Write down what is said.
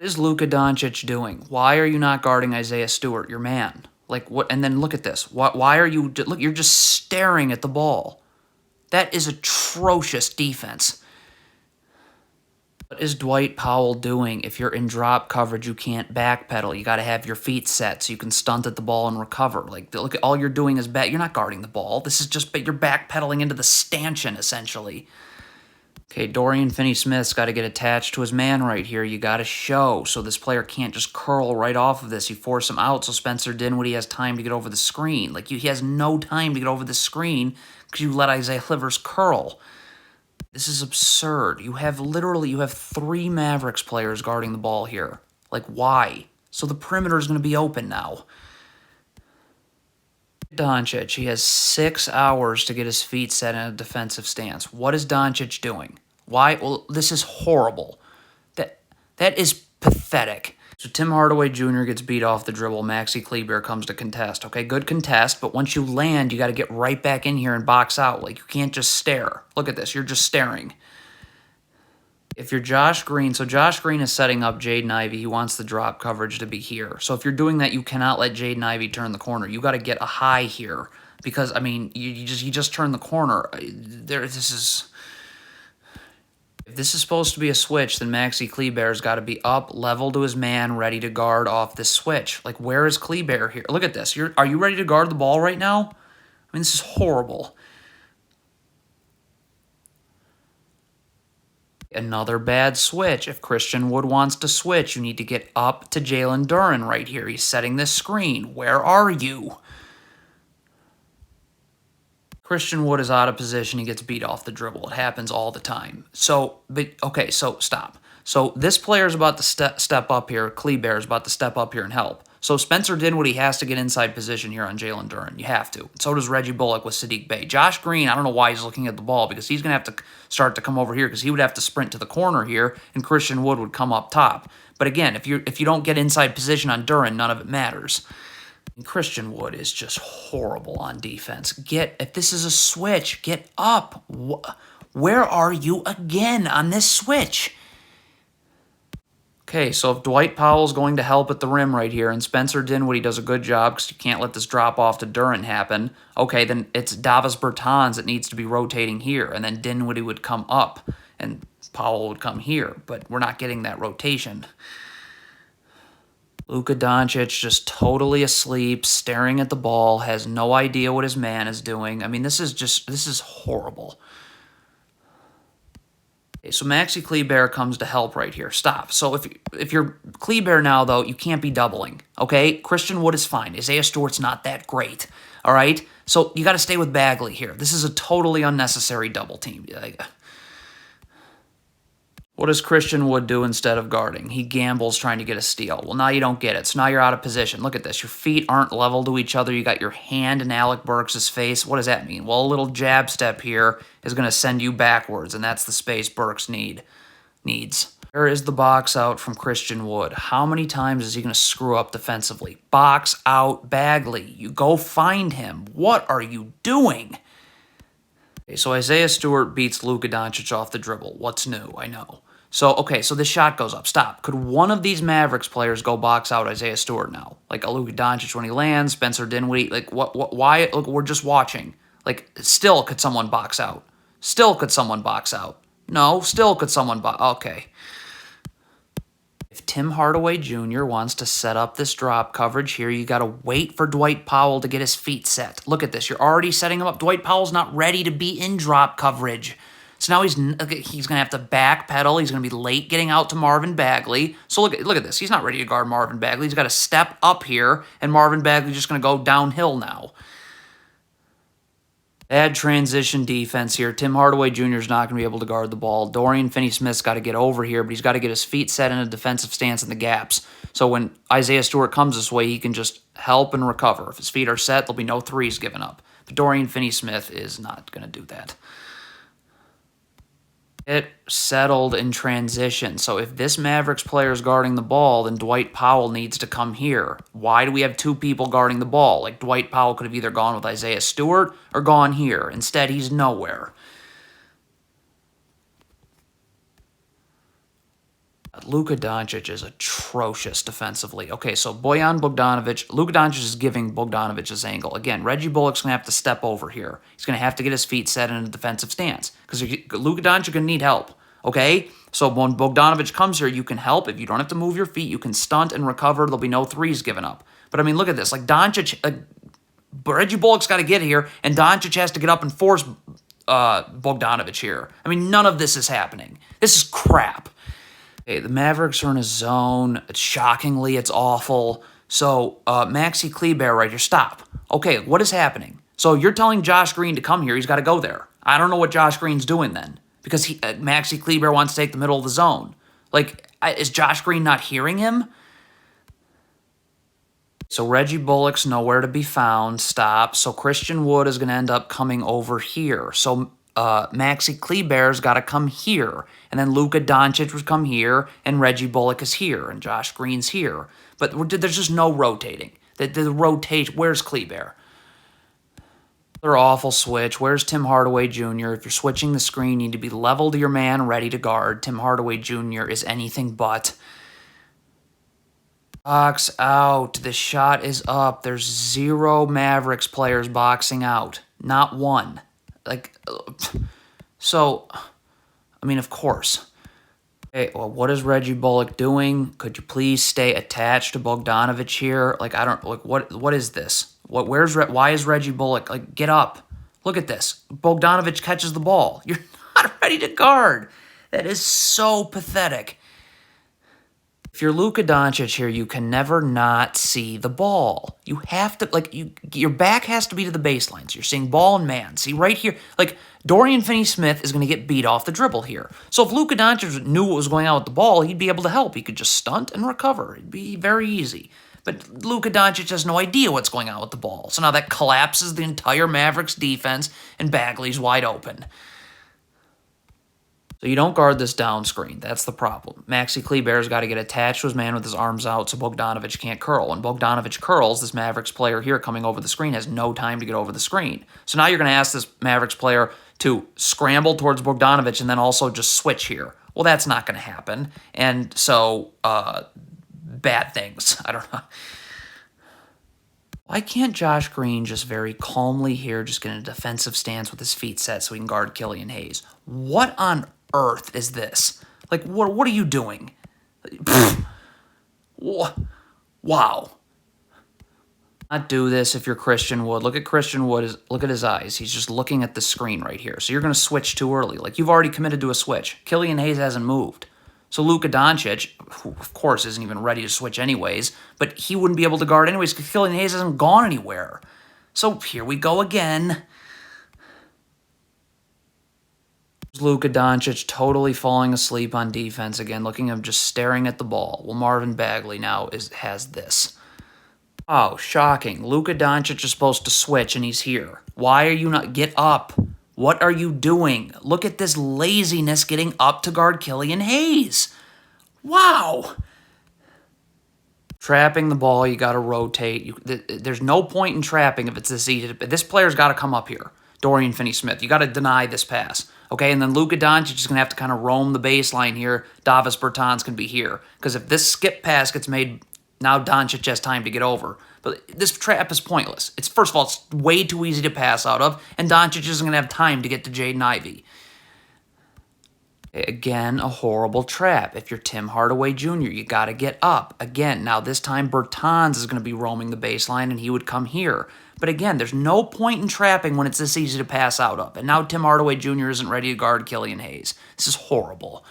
What is Luka Doncic doing? Why are you not guarding Isaiah Stewart, your man? Like what? And then look at this. Why are you look? You're just staring at the ball. That is atrocious defense. What is Dwight Powell doing? If you're in drop coverage, you can't backpedal. You got to have your feet set so you can stunt at the ball and recover. Like, look at all you're doing is you're not guarding the ball. This is just you're backpedaling into the stanchion essentially. Okay, Dorian Finney-Smith's got to get attached to his man right here. You got to show, so this player can't just curl right off of this. You force him out so Spencer Dinwiddie has time to get over the screen. Like, he has no time to get over the screen because you let Isaiah Livers curl. This is absurd. You have 3 Mavericks players guarding the ball here. Like, why? So the perimeter is going to be open now. Doncic, he has 6 hours to get his feet set in a defensive stance. What is Doncic doing? Why? Well, this is horrible. That is pathetic. So Tim Hardaway Jr. gets beat off the dribble. Maxi Kleber comes to contest. Okay, good contest, but once you land, you got to get right back in here and box out. Like, you can't just stare. Look at this. You're just staring. If you're Josh Green, so Josh Green is setting up Jaden Ivey. He wants the drop coverage to be here. So if you're doing that, you cannot let Jaden Ivey turn the corner. You got to get a high here because, I mean, you just turn the corner. If this is supposed to be a switch, then Maxi Kleber's got to be up, level to his man, ready to guard off this switch. Like, where is Kleber here? Look at this. Are you ready to guard the ball right now? I mean, this is horrible. Another bad switch. If Christian Wood wants to switch, you need to get up to Jalen Duren right here. He's setting this screen. Where are you? Christian Wood is out of position. He gets beat off the dribble. It happens all the time. So stop. So this player is about to step up here. Kleber is about to step up here and help. So Spencer Dinwiddie has to get inside position here on Jalen Duren. You have to. So does Reggie Bullock with Sadiq Bey. Josh Green, I don't know why he's looking at the ball because he's going to have to start to come over here because he would have to sprint to the corner here and Christian Wood would come up top. But again, if you don't get inside position on Duren, none of it matters. And Christian Wood is just horrible on defense. If this is a switch, get up. Where are you again on this switch? Okay, so if Dwight Powell's going to help at the rim right here, and Spencer Dinwiddie does a good job because you can't let this drop off to Duren happen, okay, then it's Davis Bertans that needs to be rotating here, and then Dinwiddie would come up, and Powell would come here, but we're not getting that rotation. Luka Doncic just totally asleep, staring at the ball, has no idea what his man is doing. I mean, this is horrible. Okay, so Maxi Kleber comes to help right here. Stop. So if you're Kleber now, though, you can't be doubling, okay? Christian Wood is fine. Isaiah Stewart's not that great, all right? So you got to stay with Bagley here. This is a totally unnecessary double team. What does Christian Wood do instead of guarding? He gambles trying to get a steal. Well, now you don't get it, so now you're out of position. Look at this. Your feet aren't level to each other. You got your hand in Alec Burks' face. What does that mean? Well, a little jab step here is going to send you backwards, and that's the space Burks needs. Where is the box out from Christian Wood? How many times is he going to screw up defensively? Box out Bagley. You go find him. What are you doing? Okay, so Isaiah Stewart beats Luka Doncic off the dribble. What's new? I know. So, okay, so the shot goes up. Stop. Could one of these Mavericks players go box out Isaiah Stewart now? Like a Luka Doncic when he lands, Spencer Dinwiddie. Like, why? Look, we're just watching. Like, still could someone box out? Still could someone box out? No, still could someone box. Okay. If Tim Hardaway Jr. wants to set up this drop coverage here, you got to wait for Dwight Powell to get his feet set. Look at this. You're already setting him up. Dwight Powell's not ready to be in drop coverage. So now he's going to have to backpedal. He's going to be late getting out to Marvin Bagley. So look at this. He's not ready to guard Marvin Bagley. He's got to step up here, and Marvin Bagley's just going to go downhill now. Bad transition defense here. Tim Hardaway Jr. is not going to be able to guard the ball. Dorian Finney-Smith's got to get over here, but he's got to get his feet set in a defensive stance in the gaps. So when Isaiah Stewart comes this way, he can just help and recover. If his feet are set, there'll be no threes given up. But Dorian Finney-Smith is not going to do that. It settled in transition. So if this Mavericks player is guarding the ball, then Dwight Powell needs to come here. Why do we have 2 people guarding the ball? Like, Dwight Powell could have either gone with Isaiah Stewart or gone here. Instead, he's nowhere. Luka Doncic is atrocious defensively. Okay, so Bojan Bogdanovic, Luka Doncic is giving Bogdanovic his angle. Again, Reggie Bullock's going to have to step over here. He's going to have to get his feet set in a defensive stance because Luka Doncic is going to need help. Okay, so when Bogdanovic comes here, you can help. If you don't have to move your feet, you can stunt and recover. There'll be no threes given up. But I mean, look at this. Like Doncic, Reggie Bullock's got to get here, and Doncic has to get up and force Bogdanovic here. I mean, none of this is happening. This is crap. Okay, the Mavericks are in a zone. Shockingly, it's awful. So, Maxi Kleber right here, stop. Okay, what is happening? So you're telling Josh Green to come here. He's got to go there. I don't know what Josh Green's doing then because Maxi Kleber wants to take the middle of the zone. Like, is Josh Green not hearing him? So Reggie Bullock's nowhere to be found. Stop. So Christian Wood is going to end up coming over here. So Maxi Kleber's got to come here. And then Luka Doncic would come here. And Reggie Bullock is here. And Josh Green's here. But there's just no rotating. The rotate. Where's Kleber? Another awful switch. Where's Tim Hardaway Jr.? If you're switching the screen, you need to be level to your man, ready to guard. Tim Hardaway Jr. is anything but. Box out. The shot is up. There's 0 Mavericks players boxing out. Not one. Like, so, I mean, of course. Okay, well, what is Reggie Bullock doing? Could you please stay attached to Bogdanovic here? Like, I don't, like, what is this? Why is Reggie Bullock, like, get up. Look at this. Bogdanovic catches the ball. You're not ready to guard. That is so pathetic. If you're Luka Doncic here, you can never not see the ball. You have to, like, your back has to be to the baseline. So you're seeing ball and man. See, right here, like, Dorian Finney-Smith is going to get beat off the dribble here. So if Luka Doncic knew what was going on with the ball, he'd be able to help. He could just stunt and recover. It'd be very easy. But Luka Doncic has no idea what's going on with the ball. So now that collapses the entire Mavericks defense, and Bagley's wide open. So you don't guard this down screen. That's the problem. Maxi Kleber's got to get attached to his man with his arms out so Bogdanovic can't curl. When Bogdanovic curls, this Mavericks player here coming over the screen has no time to get over the screen. So now you're going to ask this Mavericks player to scramble towards Bogdanovic and then also just switch here. Well, that's not going to happen. And so, bad things. I don't know. Why can't Josh Green just very calmly here just get in a defensive stance with his feet set so he can guard Killian Hayes? What on earth is this? Like, what are you doing? Wow. Not do this if you're Christian Wood. Look at Christian Wood. Look at his eyes. He's just looking at the screen right here. So you're going to switch too early. Like, you've already committed to a switch. Killian Hayes hasn't moved. So Luka Doncic, who of course isn't even ready to switch anyways, but he wouldn't be able to guard anyways because Killian Hayes hasn't gone anywhere. So here we go again. Luka Doncic totally falling asleep on defense again, looking at him just staring at the ball. Well, Marvin Bagley now has this. Oh, shocking. Luka Doncic is supposed to switch and he's here. Why are you not? Get up. What are you doing? Look at this laziness getting up to guard Killian Hayes. Wow. Trapping the ball, you got to rotate. There's no point in trapping if it's this easy. This player's got to come up here. Dorian Finney-Smith. You got to deny this pass. Okay, and then Luka Doncic is going to have to kind of roam the baseline here. Davis Bertans can be here. Because if this skip pass gets made, now Doncic has time to get over. But this trap is pointless. First of all, it's way too easy to pass out of, and Doncic isn't going to have time to get to Jaden Ivey. Again, a horrible trap. If you're Tim Hardaway Jr., you got to get up. Again, now this time Bertans is going to be roaming the baseline, and he would come here. But again, there's no point in trapping when it's this easy to pass out of. And now Tim Hardaway Jr. isn't ready to guard Killian Hayes. This is horrible.